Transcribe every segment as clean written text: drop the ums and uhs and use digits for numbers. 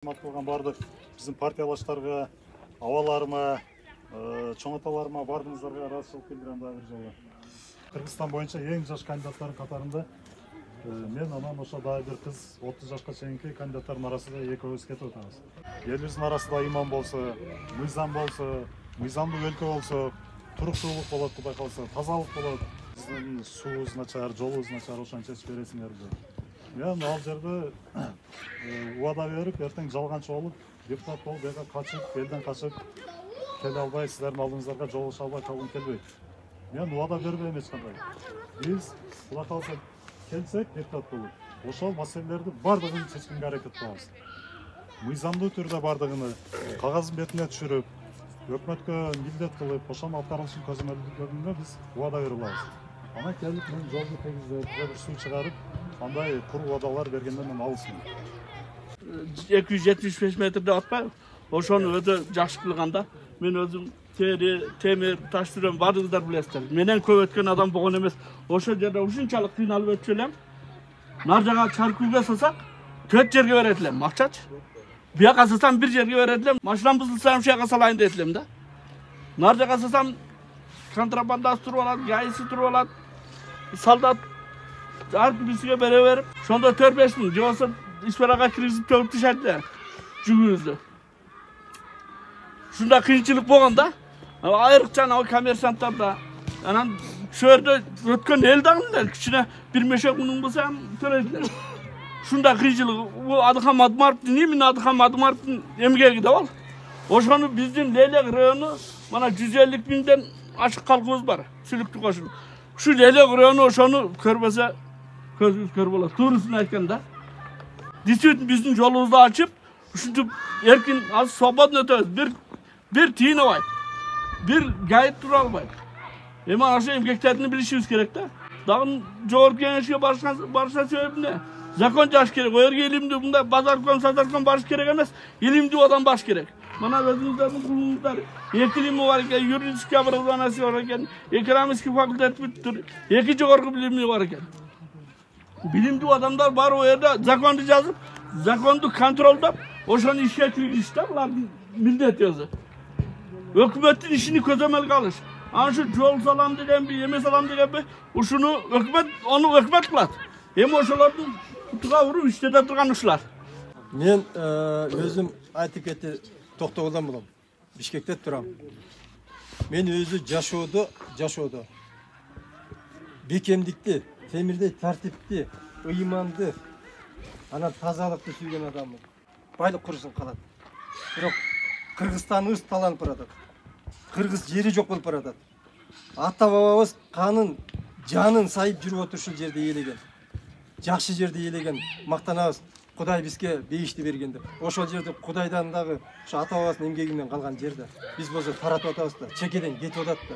Кылган бардык биздин партиялаштарга, абаларыма, чоң аталарыма бардыңыздарга ыраазычылык билдирем да бир жолу. Кыргызстан боюнча эң жаш кандидаттардын катарында мен анан ошо дагы бир кыз 30 жашка чейинки кандидаттардын арасында экөөбүз кетип атабыз. Элибиздин арасында иман болсо, мыйзам болсо, мыйзамдуу өлкө болсо, туруктуулук болот, Кудай кааласа, тазалык болот. Биздин суубуз начар, жолубуз начар, ошончо эч бересиңерби. Мен ал жерде убада берип, эртең жалганчы болуп, депутат болуп, бияка качып, элден качып келе албай, силердин алдыңыздарга жолугуша албай калгым келбейт. Мен убада бербейм эч кандай. Биз Кудай кааласа келсек депутат болуп, ошол маселелерди бардыгын чечкенге аракет кылабыз. Мыйзамдуу түрдө бардыгын кагаздын бетине түшүрүп, өкмөткө милдет кылып, ошонун аткарылышын көзөмөлдөгөнгө биз убада бере алабыз. Ана келип мен жолду тийгизип, бир суу чыгарып, андай кур убадалар бергенден мен алысмын. 275 метрде атпайбы? Ошону өтө жакшы кылганда, мен өзүм темир, таш түрөм, бардыгыңыздар билесиздер. Менен көп өткөн адам болгон эмес. Ошол жерде ушунчалык кыйналып өтчү элем. Нар жага чаркууга салсак, 4 жерге берет элем, акчачы. Бияка салсам 1 жерге берет элем. Машинам бузулса ушул жака салайын дейт элем да. Нар жага салсам контрабандасы туруп алат, гаиси туруп алат. Солдат ар бирсиге бере берип, ошондо 4-5 миң же болсо исперага киргизип төгүп тышат эле жүгүбүздү. Ушундай кыйынчылык болгондо, айрыкча коммерсанттарда, анан ошол жерде өткөн эл дагы кичине бир мешок муң болсо ham төлөйдүлөр. Ушундай кыйынчылык, бул Адыхан Адымаровдун, именно Адыхан Адымаровдун эмгеги да бол. Ошону биздин Лелек району мана 150 миңден ашык калкыбыз бар, сүлүктү кошуп. Ушул Лелек району ошону көрбөсө көзүбүз көр болот. Турусын айтканда, действительно биздин жолубузду ачып, ушинтип эркин аз свободно өтөбүз. Бир тиын албайт. Бир гайд тура албайт. Эми ошо эмгектердин билишибиз керек да. Дагы жогорку кеңешке барышка себеби эмне? Закон жаш керек. О жерге илимдүү мындай базаркон, сазаркон барыш керек эмес, илимдүү адам баш керек. Мана өзүңүздөрдүн кулуңуздар 2 илими бар экен, юридический образованиясы бар экен, экономический факультет бүттүр, 2 жогорку билими бар экен. Билимдүү адамдар бар о жерде законду жазып, законду контролдоп, ошону ишке киргизиш да булардын милдети өзү. Өкмөттүн ишини көзөмөлгө алыш. Ana şu jol salam degenbi, yeme salam degenbi, uşunu onu hükümet kılat. Hem oşalardan tutuğa vurup işlede durgan uşlar. Men özüm aytıp ketти Токтогулдан болом. Бишкекте турам. Мен өзү жашоодо бекемдикти, темирдей тартипти, ыйманды, анан тазалыкты сүйгөн адаммын. Байлык курсын калат. Бирок Кыргызстаныбыз таланып баратат. Кыргыз жери жок болуп баратат. Ата бабабыз канын, жанын сайып жүрүп отур ушул жерде ээлеген. Жакшы жерде ээлеген, мактанабыз. Кудай бизге бейишти берген деп. Ошол жерде Кудайдан дагы ошо ата бабасынын эмгегинен калган жерде. Биз болсо таратып атабыз да, чекеден кетип атат да.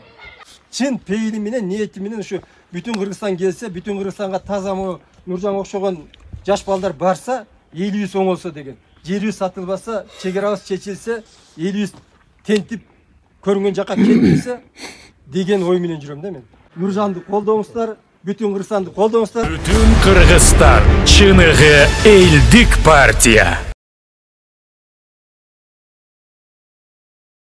Чын пейили менен, ниети менен ушу бүтүн Кыргызстан келсе, бүтүн Кыргызстанга таза Нуржан окшогон жаш балдар барса, элибиз оңолсо деген. Жерибиз сатылбаса, чегерабыз чечилсе, элибиз тентип көрүнгөн жака кетпесе деген ой менен жүрөм да мен. Нуржанды колдоңуздар, бүтүн Кыргызстанды колдоңуздар. Бүтүн Кыргызстан чыныгы элдик партия.